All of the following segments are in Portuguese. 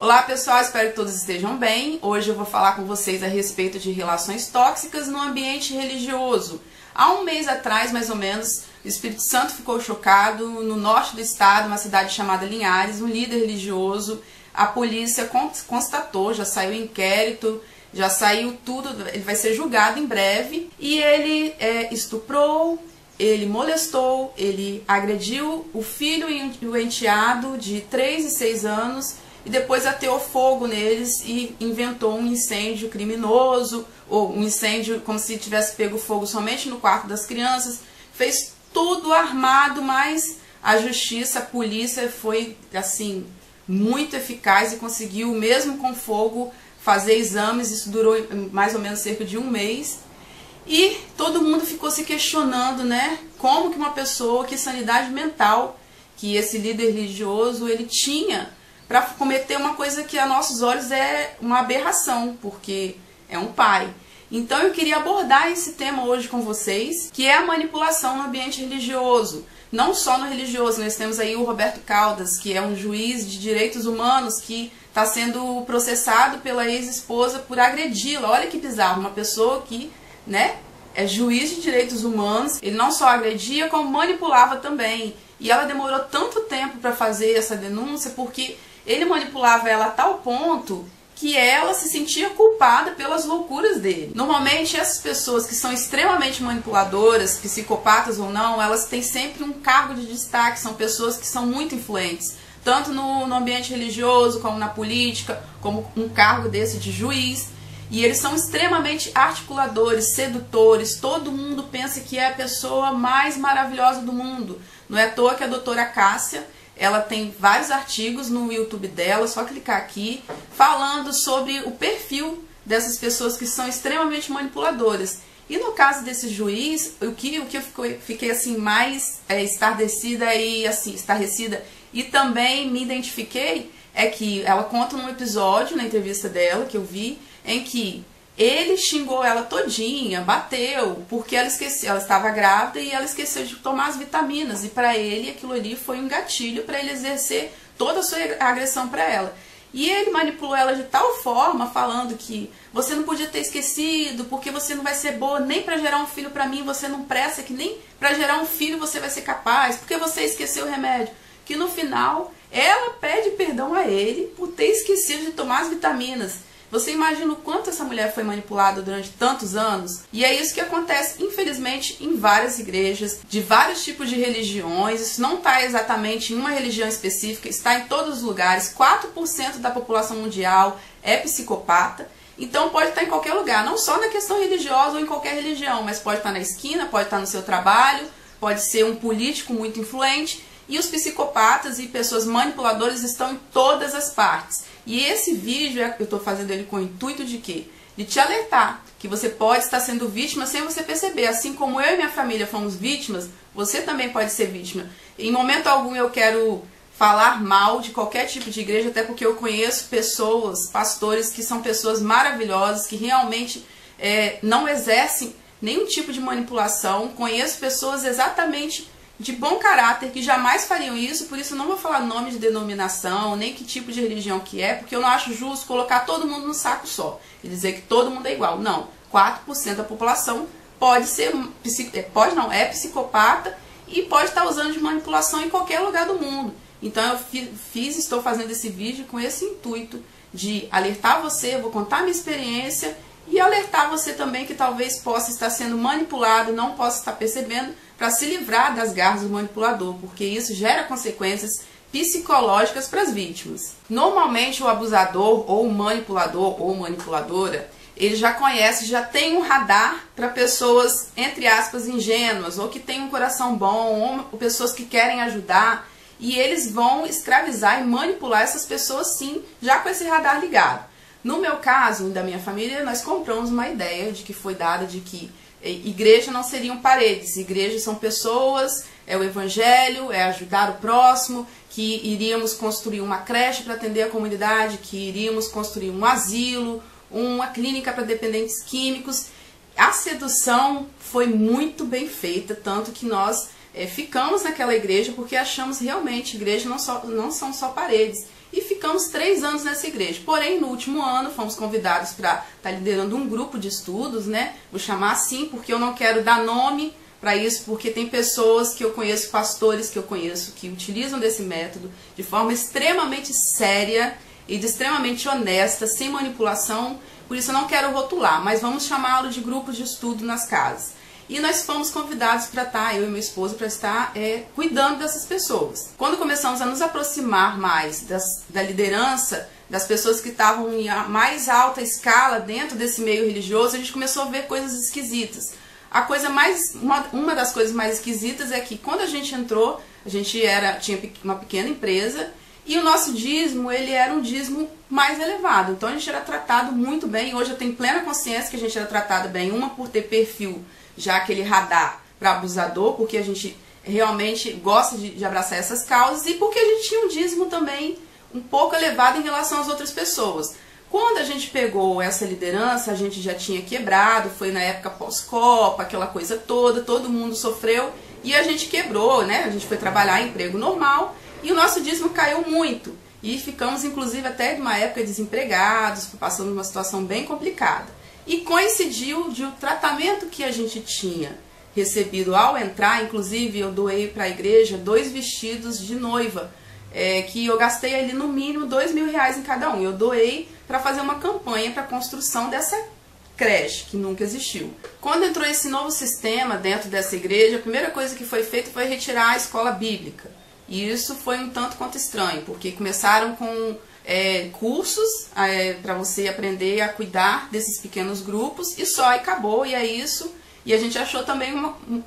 Olá pessoal, espero que todos estejam bem. Hoje eu vou falar com vocês a respeito de relações tóxicas no ambiente religioso. Há um mês atrás, mais ou menos, o Espírito Santo ficou chocado. No norte do estado, uma cidade chamada Linhares, um líder religioso, a polícia constatou, já saiu inquérito, já saiu tudo, ele vai ser julgado em breve. E ele estuprou, ele molestou, ele agrediu o filho e o enteado de 3 e 6 anos, e depois ateou fogo neles e inventou um incêndio criminoso, ou um incêndio como se tivesse pego fogo somente no quarto das crianças. Fez tudo armado, mas a justiça, a polícia foi assim muito eficaz e conseguiu, mesmo com fogo, fazer exames. Isso durou mais ou menos cerca de um mês. E todo mundo ficou se questionando, né? Como que uma pessoa, que sanidade mental que esse líder religioso ele tinha para cometer uma coisa que a nossos olhos é uma aberração, porque é um pai. Então eu queria abordar esse tema hoje com vocês, que é a manipulação no ambiente religioso. Não só no religioso, nós temos aí o Roberto Caldas, que é um juiz de direitos humanos que está sendo processado pela ex-esposa por agredi-la. Olha que bizarro, uma pessoa que, né, é juiz de direitos humanos, ele não só agredia, como manipulava também. E ela demorou tanto tempo para fazer essa denúncia, porque ele manipulava ela a tal ponto que ela se sentia culpada pelas loucuras dele. Normalmente essas pessoas que são extremamente manipuladoras, psicopatas ou não, elas têm sempre um cargo de destaque, são pessoas que são muito influentes, tanto no ambiente religioso, como na política, como um cargo desse de juiz. E eles são extremamente articuladores, sedutores, todo mundo pensa que é a pessoa mais maravilhosa do mundo. Não é à toa que a doutora Cássia, ela tem vários artigos no YouTube dela, só clicar aqui, falando sobre o perfil dessas pessoas que são extremamente manipuladoras. E no caso desse juiz, o que eu fiquei assim mais estarrecida e também me identifiquei é que ela conta num episódio, na entrevista dela, que eu vi, em que ele xingou ela todinha, bateu, porque ela estava grávida e ela esqueceu de tomar as vitaminas. E para ele aquilo ali foi um gatilho para ele exercer toda a sua agressão para ela. E ele manipulou ela de tal forma, falando que você não podia ter esquecido, porque você não vai ser boa nem para gerar um filho para mim, você não presta, que nem para gerar um filho você vai ser capaz, porque você esqueceu o remédio. Que no final ela pede perdão a ele por ter esquecido de tomar as vitaminas. Você imagina o quanto essa mulher foi manipulada durante tantos anos? E é isso que acontece, infelizmente, em várias igrejas, de vários tipos de religiões. Isso não está exatamente em uma religião específica, está em todos os lugares. 4% da população mundial é psicopata. Então pode estar em qualquer lugar, não só na questão religiosa ou em qualquer religião, mas pode estar na esquina, pode estar no seu trabalho, pode ser um político muito influente. E os psicopatas e pessoas manipuladoras estão em todas as partes. E esse vídeo, eu estou fazendo ele com o intuito de quê? De te alertar que você pode estar sendo vítima sem você perceber. Assim como eu e minha família fomos vítimas, você também pode ser vítima. Em momento algum eu quero falar mal de qualquer tipo de igreja, até porque eu conheço pessoas, pastores, que são pessoas maravilhosas, que realmente não exercem nenhum tipo de manipulação. Conheço pessoas exatamente de bom caráter, que jamais fariam isso, por isso eu não vou falar nome de denominação, nem que tipo de religião que é, porque eu não acho justo colocar todo mundo no saco só, e dizer que todo mundo é igual. Não, 4% da população é psicopata e pode estar usando de manipulação em qualquer lugar do mundo. Então eu estou fazendo esse vídeo com esse intuito de alertar você, eu vou contar a minha experiência e alertar você também que talvez possa estar sendo manipulado, não possa estar percebendo, para se livrar das garras do manipulador, porque isso gera consequências psicológicas para as vítimas. Normalmente o abusador ou o manipulador ou manipuladora, ele já conhece, já tem um radar para pessoas, entre aspas, ingênuas, ou que têm um coração bom, ou pessoas que querem ajudar, e eles vão escravizar e manipular essas pessoas sim, já com esse radar ligado. No meu caso, da minha família, nós compramos uma ideia de que foi dada de que igreja não seriam paredes, igrejas são pessoas, é o evangelho, é ajudar o próximo, que iríamos construir uma creche para atender a comunidade, que iríamos construir um asilo, uma clínica para dependentes químicos. A sedução foi muito bem feita, tanto que nós ficamos naquela igreja porque achamos realmente igreja não são só paredes. e ficamos 3 anos nessa igreja. Porém, no último ano, fomos convidados para estar liderando um grupo de estudos, né? Vou chamar assim, porque eu não quero dar nome para isso, porque tem pessoas que eu conheço, pastores que eu conheço, que utilizam desse método de forma extremamente séria e extremamente honesta, sem manipulação. Por isso eu não quero rotular, mas vamos chamá-lo de grupos de estudo nas casas. E nós fomos convidados para estar, eu e meu esposo, para estar cuidando dessas pessoas. Quando começamos a nos aproximar mais da liderança, das pessoas que estavam em mais alta escala dentro desse meio religioso, a gente começou a ver coisas esquisitas. Uma das coisas mais esquisitas é que quando a gente entrou, a gente tinha uma pequena empresa e o nosso dízimo, ele era um dízimo mais elevado. Então a gente era tratado muito bem. Hoje eu tenho plena consciência que a gente era tratado bem. Uma, por ter perfil, já aquele radar para abusador, porque a gente realmente gosta de abraçar essas causas, e porque a gente tinha um dízimo também um pouco elevado em relação às outras pessoas. Quando a gente pegou essa liderança, a gente já tinha quebrado, foi na época pós-Copa, aquela coisa toda, todo mundo sofreu e a gente quebrou, né? A gente foi trabalhar em emprego normal e o nosso dízimo caiu muito. E ficamos, inclusive, até de uma época desempregados, passando uma situação bem complicada. E coincidiu de o tratamento que a gente tinha recebido ao entrar, inclusive eu doei para a igreja 2 vestidos de noiva, que eu gastei ali no mínimo R$2.000 em cada um. Eu doei para fazer uma campanha para a construção dessa creche, que nunca existiu. Quando entrou esse novo sistema dentro dessa igreja, a primeira coisa que foi feita foi retirar a escola bíblica. E isso foi um tanto quanto estranho, porque começaram com cursos para você aprender a cuidar desses pequenos grupos e só acabou, e é isso. E a gente achou também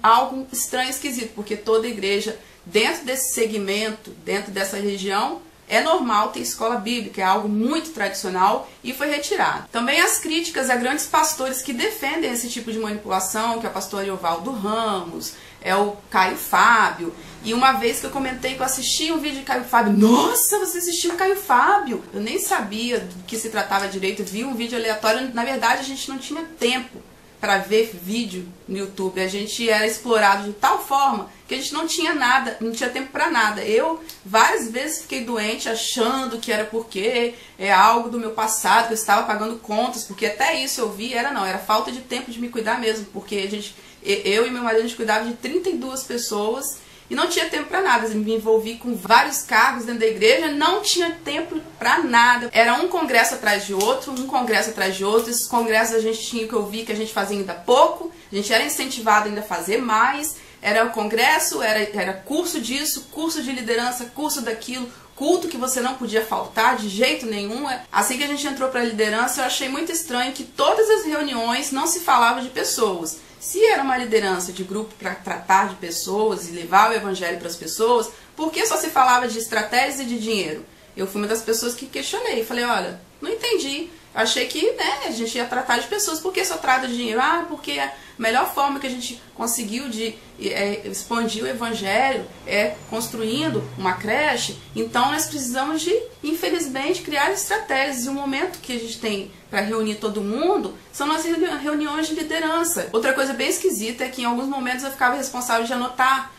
algo estranho, esquisito, porque toda igreja dentro desse segmento, dentro dessa região, é normal ter escola bíblica, é algo muito tradicional e foi retirado. Também as críticas a grandes pastores que defendem esse tipo de manipulação, que é o pastor Eovaldo Ramos, é o Caio Fábio. E uma vez que eu comentei que eu assisti um vídeo de Caio Fábio, nossa, você assistiu o Caio Fábio? Eu nem sabia do que se tratava direito, vi um vídeo aleatório. Na verdade, a gente não tinha tempo para ver vídeo no YouTube. A gente era explorado de tal forma que a gente não tinha nada, não tinha tempo para nada. Eu várias vezes fiquei doente achando que era porque é algo do meu passado, que eu estava pagando contas, porque até isso eu vi, era falta de tempo de me cuidar mesmo, porque eu e meu marido, a gente cuidava de 32 pessoas e não tinha tempo para nada. Eu me envolvi com vários cargos dentro da igreja, não tinha tempo para nada. Era um congresso atrás de outro, um congresso atrás de outro. Esses congressos a gente tinha que ouvir que a gente fazia ainda pouco, a gente era incentivado ainda a fazer mais. Era o congresso, era curso disso, curso de liderança, curso daquilo, culto que você não podia faltar de jeito nenhum. Assim que a gente entrou para a liderança, eu achei muito estranho que todas as reuniões não se falava de pessoas. Se era uma liderança de grupo para tratar de pessoas e levar o evangelho para as pessoas, por que só se falava de estratégias e de dinheiro? Eu fui uma das pessoas que questionei, falei, olha, não entendi. Eu achei que a gente ia tratar de pessoas, por que só trata de dinheiro? Porque a melhor forma que a gente conseguiu de expandir o evangelho é construindo uma creche. Então nós precisamos de, infelizmente, criar estratégias. E o momento que a gente tem para reunir todo mundo são as reuniões de liderança. Outra coisa bem esquisita é que em alguns momentos eu ficava responsável de anotar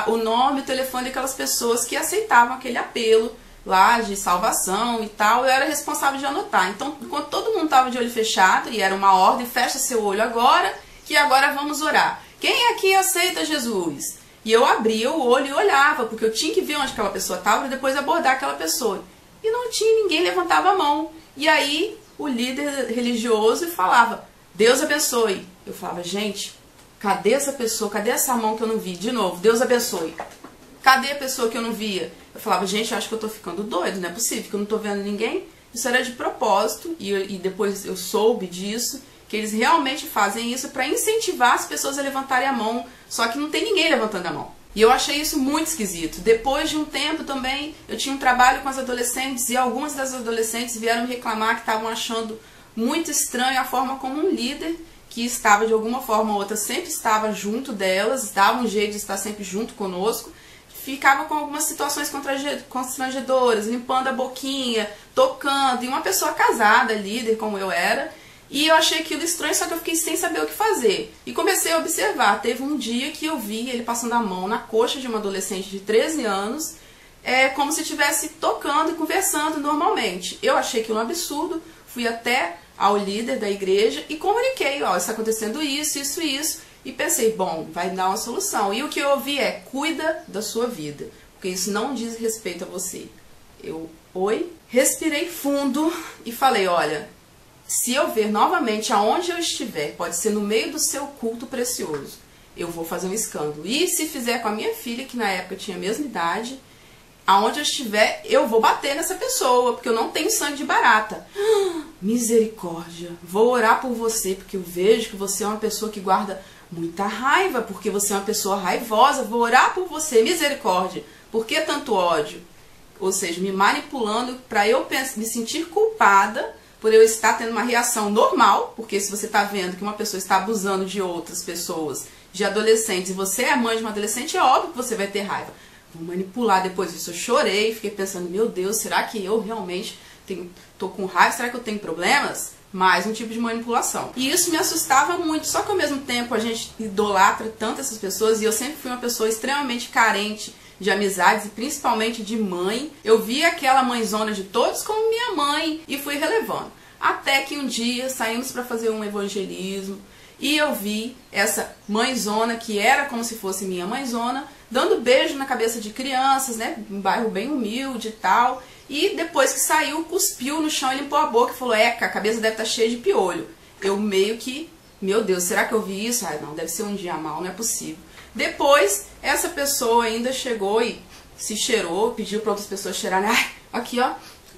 o nome e o telefone daquelas pessoas que aceitavam aquele apelo lá de salvação e tal, eu era responsável de anotar. Então, enquanto todo mundo estava de olho fechado, e era uma ordem, fecha seu olho agora, que agora vamos orar. Quem aqui aceita Jesus? E eu abria o olho e olhava, porque eu tinha que ver onde aquela pessoa estava para depois abordar aquela pessoa. E não tinha ninguém, levantava a mão. E aí, o líder religioso falava, Deus abençoe. Eu falava, gente, cadê essa pessoa? Cadê essa mão que eu não vi? De novo, Deus abençoe. Cadê a pessoa que eu não via? Eu falava, gente, eu acho que eu tô ficando doido, não é possível, que eu não tô vendo ninguém. Isso era de propósito, e depois eu soube disso, que eles realmente fazem isso para incentivar as pessoas a levantarem a mão, só que não tem ninguém levantando a mão. E eu achei isso muito esquisito. Depois de um tempo também, eu tinha um trabalho com as adolescentes, e algumas das adolescentes vieram me reclamar que estavam achando muito estranho a forma como um líder, que estava de alguma forma ou outra, sempre estava junto delas, dava um jeito de estar sempre junto conosco, ficava com algumas situações constrangedoras, limpando a boquinha, tocando, e uma pessoa casada, líder como eu era, e eu achei aquilo estranho, só que eu fiquei sem saber o que fazer. E comecei a observar, teve um dia que eu vi ele passando a mão na coxa de uma adolescente de 13 anos, como se estivesse tocando e conversando normalmente. Eu achei aquilo um absurdo, fui até ao líder da igreja e comuniquei, ó, está acontecendo isso, isso, isso, e pensei, bom, vai dar uma solução. E o que eu ouvi é, cuida da sua vida, porque isso não diz respeito a você. Eu, respirei fundo e falei, olha, se eu ver novamente aonde eu estiver, pode ser no meio do seu culto precioso, eu vou fazer um escândalo. E se fizer com a minha filha, que na época tinha a mesma idade, aonde eu estiver, eu vou bater nessa pessoa, porque eu não tenho sangue de barata. Misericórdia, vou orar por você, porque eu vejo que você é uma pessoa que guarda muita raiva, porque você é uma pessoa raivosa, vou orar por você, misericórdia. Por que tanto ódio? Ou seja, me manipulando para eu me sentir culpada por eu estar tendo uma reação normal, porque se você está vendo que uma pessoa está abusando de outras pessoas, de adolescentes, e você é mãe de uma adolescente, é óbvio que você vai ter raiva. Vou manipular depois disso. Eu chorei, fiquei pensando, meu Deus, será que eu realmente tô com raiva? Será que eu tenho problemas? Mais um tipo de manipulação. E isso me assustava muito, só que ao mesmo tempo a gente idolatra tanto essas pessoas, e eu sempre fui uma pessoa extremamente carente de amizades, e principalmente de mãe. Eu vi aquela mãezona de todos como minha mãe, e fui relevando. Até que um dia saímos para fazer um evangelismo, e eu vi essa mãezona, que era como se fosse minha mãezona, dando beijo na cabeça de crianças, né? Um bairro bem humilde e tal. E depois que saiu, cuspiu no chão e limpou a boca e falou, Eca, a cabeça deve estar cheia de piolho. Eu meio que, meu Deus, será que eu vi isso? Ah, não, deve ser um dia mal, não é possível. Depois, essa pessoa ainda chegou e se cheirou, pediu para outras pessoas cheirarem. Ah, aqui, ó,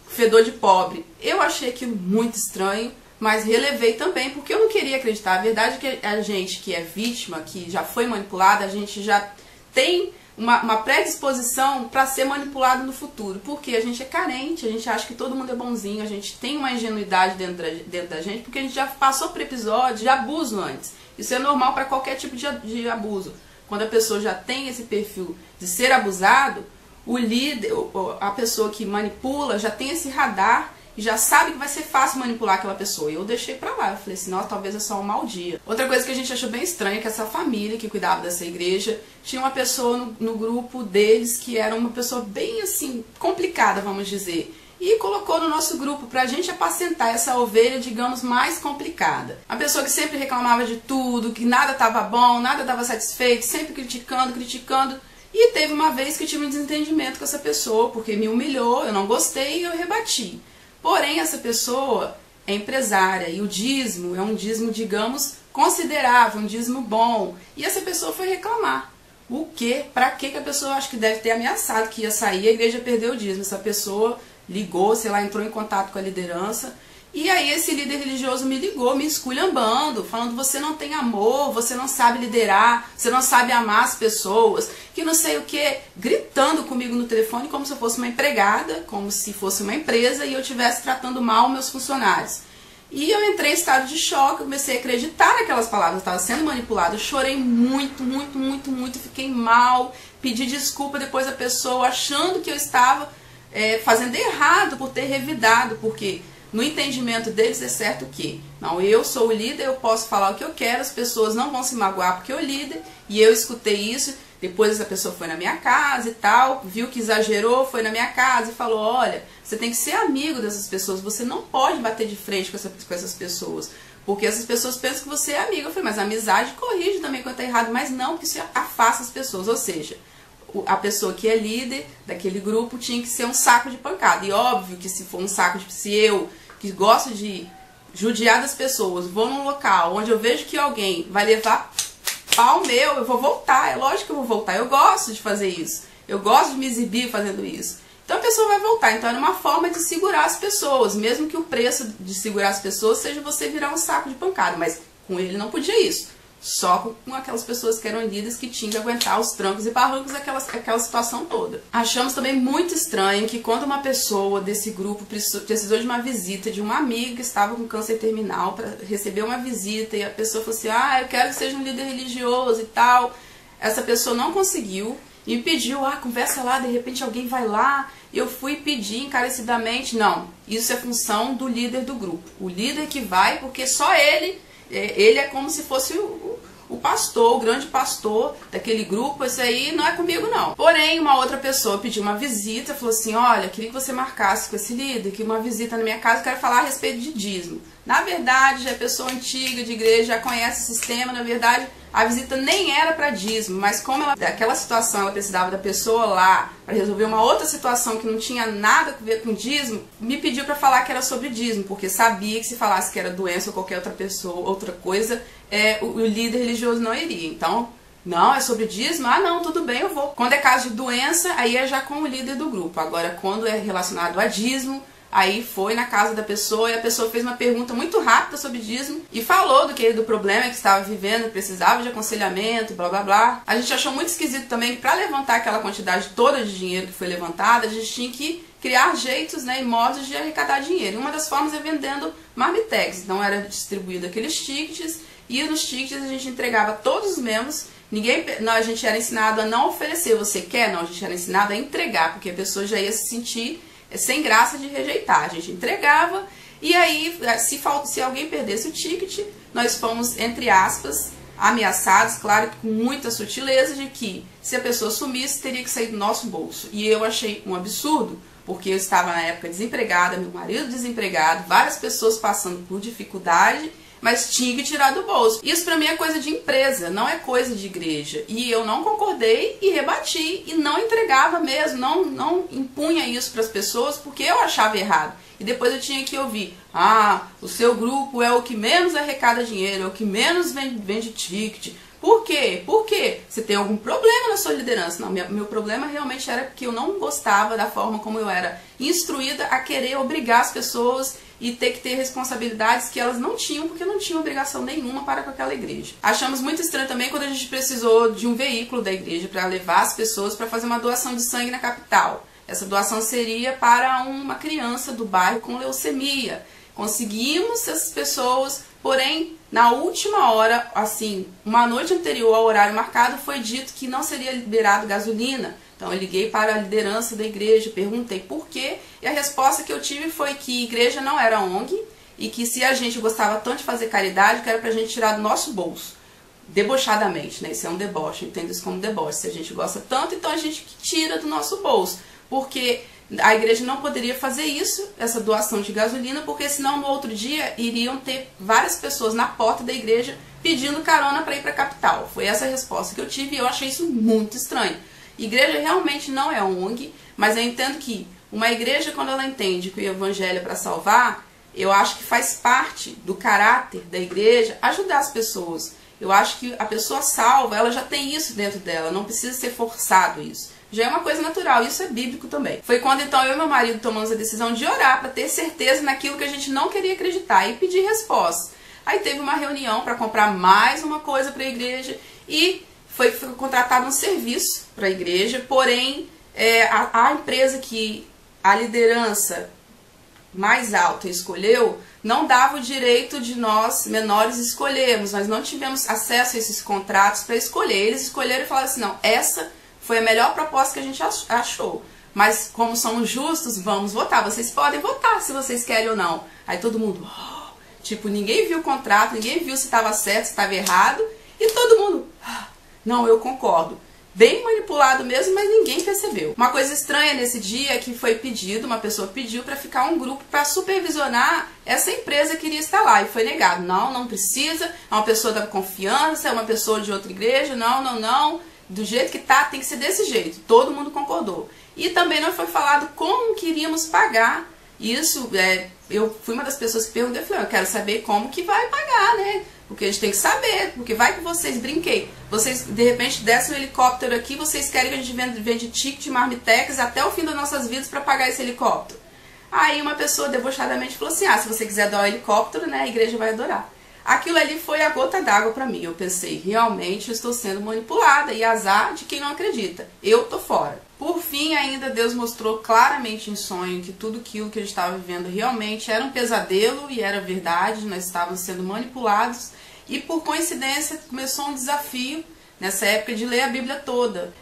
fedor de pobre. Eu achei aquilo muito estranho, mas relevei também, porque eu não queria acreditar. A verdade é que a gente que é vítima, que já foi manipulada, a gente já tem uma predisposição para ser manipulado no futuro, porque a gente é carente, a gente acha que todo mundo é bonzinho, a gente tem uma ingenuidade dentro da gente, porque a gente já passou por episódios de abuso antes. Isso é normal para qualquer tipo de abuso. Quando a pessoa já tem esse perfil de ser abusado, o líder, a pessoa que manipula, já tem esse radar e já sabe que vai ser fácil manipular aquela pessoa. E eu deixei pra lá, eu falei assim, nossa, talvez é só um mau dia. Outra coisa que a gente achou bem estranha é que essa família que cuidava dessa igreja tinha uma pessoa no grupo deles que era uma pessoa bem assim, complicada, vamos dizer. E colocou no nosso grupo pra gente apacentar essa ovelha, digamos, mais complicada. A pessoa que sempre reclamava de tudo, que nada estava bom, nada estava satisfeito, sempre criticando. E teve uma vez que eu tive um desentendimento com essa pessoa, porque me humilhou, eu não gostei e eu rebati. Porém, essa pessoa é empresária e o dízimo é um dízimo, digamos, considerável, um dízimo bom. E essa pessoa foi reclamar. O quê? Pra quê que a pessoa, acho que deve ter ameaçado que ia sair, a igreja perdeu o dízimo. Essa pessoa ligou, sei lá, entrou em contato com a liderança. E aí esse líder religioso me ligou, me esculhambando, falando, você não tem amor, você não sabe liderar, você não sabe amar as pessoas, que não sei o que, gritando comigo no telefone como se eu fosse uma empregada, como se fosse uma empresa e eu estivesse tratando mal meus funcionários. E eu entrei em estado de choque, comecei a acreditar naquelas palavras, eu estava sendo manipulada, eu chorei muito, fiquei mal, pedi desculpa depois da pessoa, achando que eu estava fazendo errado por ter revidado, porque no entendimento deles é certo que, não, eu sou o líder, eu posso falar o que eu quero, as pessoas não vão se magoar porque eu líder, e eu escutei isso, depois essa pessoa foi na minha casa e tal, viu que exagerou, foi na minha casa e falou, olha, você tem que ser amigo dessas pessoas, você não pode bater de frente com essas pessoas, porque essas pessoas pensam que você é amigo. Eu falei, mas a amizade corrige também quando está errado, mas não, porque isso afasta as pessoas, ou seja, a pessoa que é líder daquele grupo tinha que ser um saco de pancada. E óbvio que se for um saco de... Se eu, que gosto de judiar das pessoas, vou num local onde eu vejo que alguém vai levar pau meu, eu vou voltar. É lógico que eu vou voltar. Eu gosto de fazer isso. Eu gosto de me exibir fazendo isso. Então a pessoa vai voltar. Então era uma forma de segurar as pessoas. Mesmo que o preço de segurar as pessoas seja você virar um saco de pancada. Mas com ele não podia isso. Só com aquelas pessoas que eram líderes que tinham que aguentar os trancos e barrancos daquela situação toda. Achamos também muito estranho que quando uma pessoa desse grupo precisou de uma visita de uma amiga que estava com câncer terminal para receber uma visita e a pessoa falou assim, ah, eu quero que seja um líder religioso e tal. Essa pessoa não conseguiu e me pediu, conversa lá, de repente alguém vai lá. Eu fui pedir encarecidamente, não, isso é função do líder do grupo. O líder que vai, porque só ele é como se fosse o pastor, o grande pastor daquele grupo, isso aí não é comigo não. Porém, uma outra pessoa pediu uma visita, falou assim, olha, queria que você marcasse com esse líder, que uma visita na minha casa, eu quero falar a respeito de dízimo. Na verdade, já é pessoa antiga de igreja, já conhece o sistema, na verdade, a visita nem era para dízimo, mas como aquela situação ela precisava da pessoa lá para resolver uma outra situação que não tinha nada a ver com dízimo, me pediu para falar que era sobre dízimo, porque sabia que se falasse que era doença ou qualquer outra pessoa, outra coisa, o líder religioso não iria. Então, não, é sobre dízimo? Ah, não, tudo bem, eu vou. Quando é caso de doença, aí é já com o líder do grupo. Agora, quando é relacionado a dízimo, aí foi na casa da pessoa e a pessoa fez uma pergunta muito rápida sobre dízimo e falou do problema que estava vivendo, precisava de aconselhamento, blá blá blá. A gente achou muito esquisito também que para levantar aquela quantidade toda de dinheiro que foi levantada, a gente tinha que criar jeitos, né, e modos de arrecadar dinheiro. E uma das formas é vendendo marmitex. Então era distribuído aqueles tickets e nos tickets a gente entregava a todos os membros. A gente era ensinado a não oferecer, você quer? Não, a gente era ensinado a entregar, porque a pessoa já ia se sentir sem graça de rejeitar. A gente entregava e aí se alguém perdesse o ticket, nós fomos, entre aspas, ameaçados, claro que com muita sutileza, de que se a pessoa sumisse, teria que sair do nosso bolso. E eu achei um absurdo, porque eu estava na época desempregada, meu marido desempregado, várias pessoas passando por dificuldade, mas tinha que tirar do bolso. Isso pra mim é coisa de empresa, não é coisa de igreja. E eu não concordei e rebati e não entregava mesmo, não impunha isso para as pessoas porque eu achava errado. E depois eu tinha que ouvir, o seu grupo é o que menos arrecada dinheiro, é o que menos vende ticket. Por quê? Por quê? Você tem algum problema na sua liderança? Não, meu problema realmente era que eu não gostava da forma como eu era instruída a querer obrigar as pessoas e ter que ter responsabilidades que elas não tinham, porque não tinham obrigação nenhuma para com aquela igreja. Achamos muito estranho também quando a gente precisou de um veículo da igreja para levar as pessoas para fazer uma doação de sangue na capital. Essa doação seria para uma criança do bairro com leucemia. Conseguimos essas pessoas, porém, na última hora, assim, uma noite anterior ao horário marcado, foi dito que não seria liberado gasolina. Então eu liguei para a liderança da igreja, perguntei por quê, e a resposta que eu tive foi que a igreja não era ONG e que se a gente gostava tanto de fazer caridade, que era para a gente tirar do nosso bolso. Debochadamente, né? Isso é um deboche, eu entendo isso como deboche. Se a gente gosta tanto, então a gente tira do nosso bolso. Porque a igreja não poderia fazer isso, essa doação de gasolina, porque senão no outro dia iriam ter várias pessoas na porta da igreja pedindo carona para ir para a capital. Foi essa a resposta que eu tive e eu achei isso muito estranho. Igreja realmente não é ONG, mas eu entendo que uma igreja, quando ela entende que o evangelho é para salvar, eu acho que faz parte do caráter da igreja ajudar as pessoas. Eu acho que a pessoa salva, ela já tem isso dentro dela, não precisa ser forçado isso. Já é uma coisa natural, isso é bíblico também. Foi quando então eu e meu marido tomamos a decisão de orar para ter certeza naquilo que a gente não queria acreditar e pedir resposta. Aí teve uma reunião para comprar mais uma coisa para a igreja e foi contratado um serviço para a igreja, porém a empresa que a liderança mais alta escolheu não dava o direito de nós menores escolhermos. Nós não tivemos acesso a esses contratos para escolher. Eles escolheram e falaram assim, não, essa foi a melhor proposta que a gente achou. Mas como somos justos, vamos votar. Vocês podem votar se vocês querem ou não. Aí todo mundo, tipo, ninguém viu o contrato, ninguém viu se estava certo, se estava errado. E todo mundo, não, eu concordo. Bem manipulado mesmo, mas ninguém percebeu. Uma coisa estranha nesse dia é que foi pedido, uma pessoa pediu para ficar um grupo para supervisionar essa empresa que iria estar lá. E foi negado. Não, não precisa. É uma pessoa da confiança, é uma pessoa de outra igreja. Não, não, não. Do jeito que tá, tem que ser desse jeito. Todo mundo concordou. E também não foi falado como que iríamos pagar. Isso, eu fui uma das pessoas que perguntou, eu falei, eu quero saber como que vai pagar, né? Porque a gente tem que saber, porque vai que vocês, brinquei, vocês de repente descem um helicóptero aqui, vocês querem que a gente vende ticket, marmitex até o fim das nossas vidas para pagar esse helicóptero. Aí uma pessoa debochadamente falou assim, se você quiser dar o helicóptero, né, a igreja vai adorar. Aquilo ali foi a gota d'água para mim. Eu pensei, realmente eu estou sendo manipulada e azar de quem não acredita. Eu tô fora. Por fim, ainda Deus mostrou claramente em sonho que tudo aquilo que a gente estava vivendo realmente era um pesadelo e era verdade. Nós estávamos sendo manipulados e por coincidência começou um desafio nessa época de ler a Bíblia toda.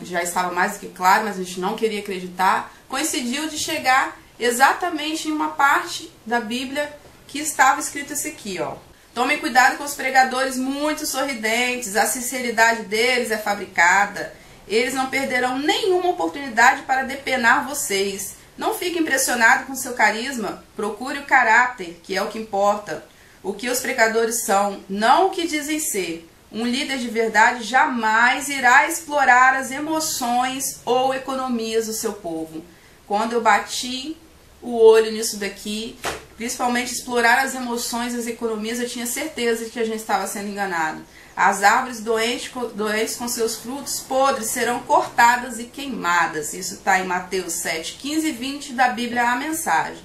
Já estava mais do que claro, mas a gente não queria acreditar. Coincidiu de chegar exatamente em uma parte da Bíblia que estava escrito isso aqui, ó. Tomem cuidado com os pregadores muito sorridentes, a sinceridade deles é fabricada. Eles não perderão nenhuma oportunidade para depenar vocês. Não fique impressionado com seu carisma, procure o caráter, que é o que importa. O que os pregadores são, não o que dizem ser. Um líder de verdade jamais irá explorar as emoções ou economias do seu povo. Quando eu bati o olho nisso daqui, principalmente explorar as emoções e as economias, eu tinha certeza de que a gente estava sendo enganado. As árvores doentes com seus frutos podres serão cortadas e queimadas. Isso está em Mateus 7, 15 e 20 da Bíblia, a mensagem.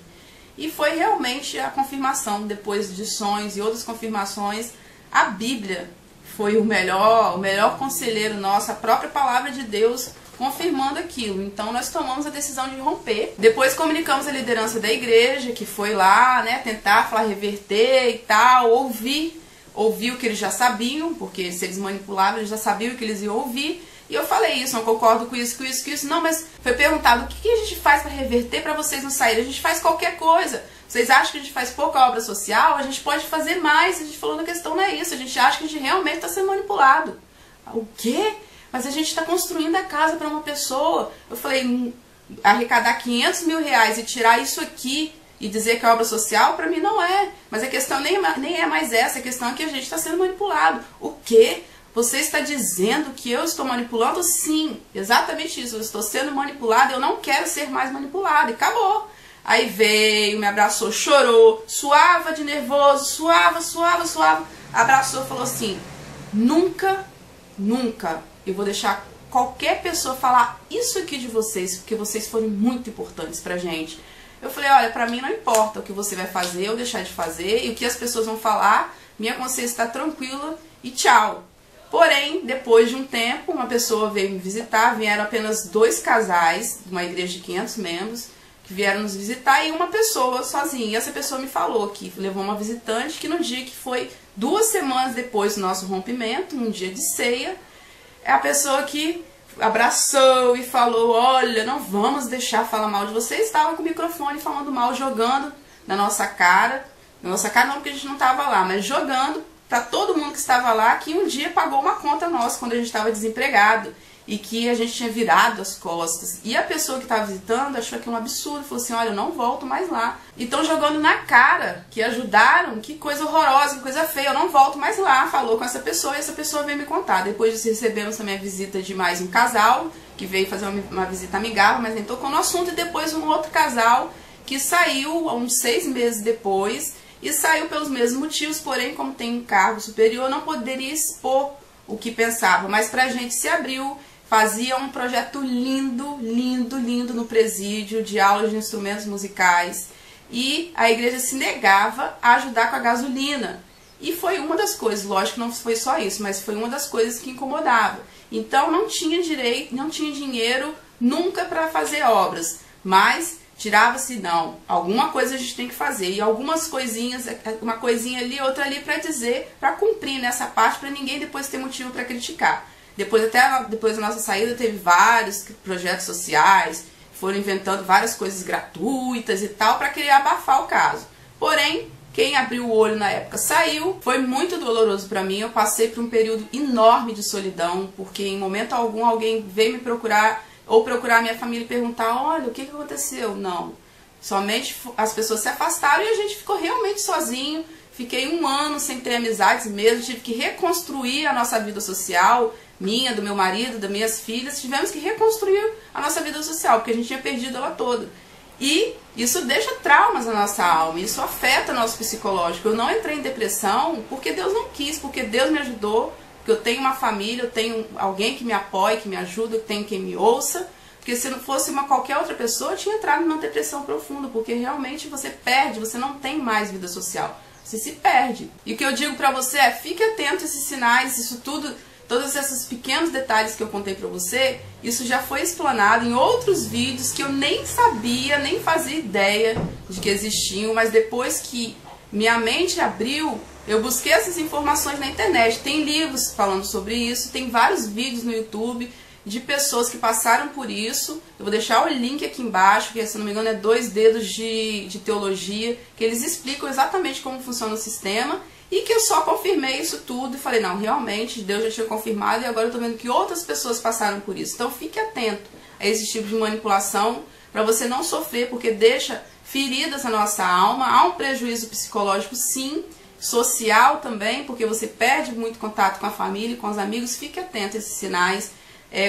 E foi realmente a confirmação, depois de sonhos e outras confirmações, a Bíblia foi o melhor conselheiro nosso, a própria palavra de Deus confirmando aquilo. Então nós tomamos a decisão de romper. Depois comunicamos a liderança da igreja, que foi lá, né, tentar falar, reverter e tal, ouvir o que eles já sabiam, porque se eles manipulavam, eles já sabiam o que eles iam ouvir. E eu falei isso, não concordo com isso, com isso, com isso. Não, mas foi perguntado, o que a gente faz para reverter para vocês não saírem? A gente faz qualquer coisa. Vocês acham que a gente faz pouca obra social? A gente pode fazer mais. A gente falou, na questão não é isso. A gente acha que a gente realmente está sendo manipulado. O quê? Mas a gente está construindo a casa para uma pessoa. Eu falei, arrecadar 500 mil reais e tirar isso aqui e dizer que é obra social, para mim não é. Mas a questão nem é mais essa. A questão é que a gente está sendo manipulado. O quê? Você está dizendo que eu estou manipulando? Sim, exatamente isso. Eu estou sendo manipulada, eu não quero ser mais manipulada. E acabou. Aí veio, me abraçou, chorou, suava de nervoso, suava. Abraçou e falou assim, nunca eu vou deixar qualquer pessoa falar isso aqui de vocês, porque vocês foram muito importantes pra gente. Eu falei, olha, pra mim não importa o que você vai fazer ou deixar de fazer, e o que as pessoas vão falar, minha consciência está tranquila e tchau. Porém, depois de um tempo, uma pessoa veio me visitar, vieram apenas 2 casais, de uma igreja de 500 membros, que vieram nos visitar, e uma pessoa sozinha. E essa pessoa me falou que levou uma visitante, que no dia que foi 2 semanas depois do nosso rompimento, um dia de ceia, é a pessoa que abraçou e falou, olha, não vamos deixar falar mal de você. Estava com o microfone falando mal, jogando na nossa cara não, porque a gente não estava lá, mas jogando para todo mundo que estava lá, que um dia pagou uma conta nossa quando a gente estava desempregado e que a gente tinha virado as costas. E a pessoa que estava visitando achou aquilo um absurdo, falou assim, olha, eu não volto mais lá. Então jogando na cara, que ajudaram, que coisa horrorosa, que coisa feia, eu não volto mais lá, falou com essa pessoa, e essa pessoa veio me contar. Depois disso recebemos também a visita de mais um casal, que veio fazer uma visita amigável, mas nem tocou no assunto, e depois um outro casal que saiu uns 6 meses depois, e saiu pelos mesmos motivos, porém, como tem um cargo superior, não poderia expor o que pensava, mas pra gente se abriu, fazia um projeto lindo no presídio, de aulas de instrumentos musicais, e a igreja se negava a ajudar com a gasolina. E foi uma das coisas, lógico que não foi só isso, mas foi uma das coisas que incomodava. Então não tinha direito, não tinha dinheiro nunca para fazer obras, mas tirava-se, não, alguma coisa a gente tem que fazer, e algumas coisinhas, uma coisinha ali, outra ali, para dizer, para cumprir nessa parte, para ninguém depois ter motivo para criticar. Depois da nossa saída, teve vários projetos sociais, foram inventando várias coisas gratuitas e tal, para querer abafar o caso. Porém, quem abriu o olho na época saiu, foi muito doloroso para mim, eu passei por um período enorme de solidão, porque em momento algum alguém veio me procurar, ou procurar minha família e perguntar, olha, o que aconteceu? Não. Somente as pessoas se afastaram e a gente ficou realmente sozinho. Fiquei 1 ano sem ter amizades mesmo, tive que reconstruir a nossa vida social, minha, do meu marido, das minhas filhas. Tivemos que reconstruir a nossa vida social, porque a gente tinha perdido ela toda. E isso deixa traumas na nossa alma, isso afeta o nosso psicológico. Eu não entrei em depressão porque Deus não quis, porque Deus me ajudou, porque eu tenho uma família, eu tenho alguém que me apoie, que me ajuda, eu tenho quem me ouça. Porque se não fosse qualquer outra pessoa, eu tinha entrado numa depressão profunda, porque realmente você perde, você não tem mais vida social, você se perde. E o que eu digo pra você é, fique atento a esses sinais, isso tudo, todos esses pequenos detalhes que eu contei pra você, isso já foi explanado em outros vídeos que eu nem sabia, nem fazia ideia de que existiam, mas depois que minha mente abriu, eu busquei essas informações na internet. Tem livros falando sobre isso, tem vários vídeos no YouTube. de pessoas que passaram por isso. Eu vou deixar o link aqui embaixo, que se não me engano é 2 dedos de teologia, que eles explicam exatamente como funciona o sistema, e que eu só confirmei isso tudo e falei, não, realmente Deus já tinha confirmado e agora eu estou vendo que outras pessoas passaram por isso. Então fique atento a esse tipo de manipulação para você não sofrer, porque deixa feridas na nossa alma. Há um prejuízo psicológico, sim, social também, porque você perde muito contato com a família e com os amigos. Fique atento a esses sinais.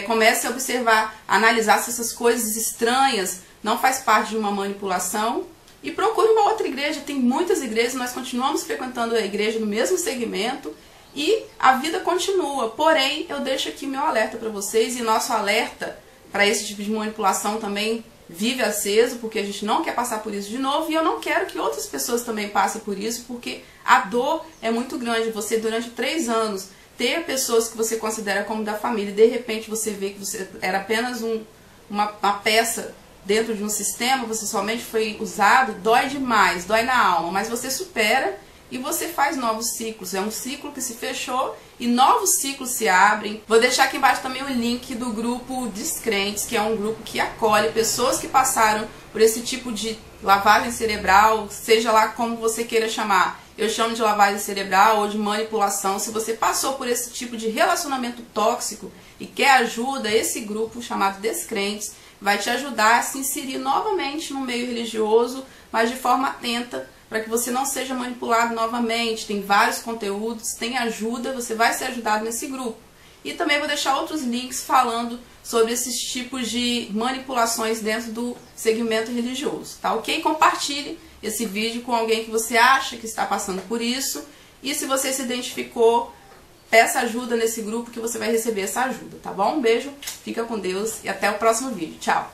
Comece a observar, a analisar se essas coisas estranhas não faz parte de uma manipulação. E procure uma outra igreja. Tem muitas igrejas, nós continuamos frequentando a igreja no mesmo segmento e a vida continua. Porém, eu deixo aqui meu alerta para vocês, e nosso alerta para esse tipo de manipulação também vive aceso, porque a gente não quer passar por isso de novo, e eu não quero que outras pessoas também passem por isso, porque a dor é muito grande. Você, durante 3 anos, ter pessoas que você considera como da família, e de repente você vê que você era apenas uma peça dentro de um sistema, você somente foi usado, dói demais, dói na alma, mas você supera e você faz novos ciclos. É um ciclo que se fechou e novos ciclos se abrem. Vou deixar aqui embaixo também o link do grupo Descrentes, que é um grupo que acolhe pessoas que passaram por esse tipo de lavagem cerebral, seja lá como você queira chamar. Eu chamo de lavagem cerebral ou de manipulação. Se você passou por esse tipo de relacionamento tóxico e quer ajuda, esse grupo chamado Descrentes vai te ajudar a se inserir novamente no meio religioso, mas de forma atenta, para que você não seja manipulado novamente. Tem vários conteúdos, tem ajuda, você vai ser ajudado nesse grupo. E também vou deixar outros links falando sobre esses tipos de manipulações dentro do segmento religioso, tá ok? Compartilhe esse vídeo com alguém que você acha que está passando por isso. E se você se identificou, peça ajuda nesse grupo que você vai receber essa ajuda, tá bom? Um beijo, fica com Deus e até o próximo vídeo. Tchau!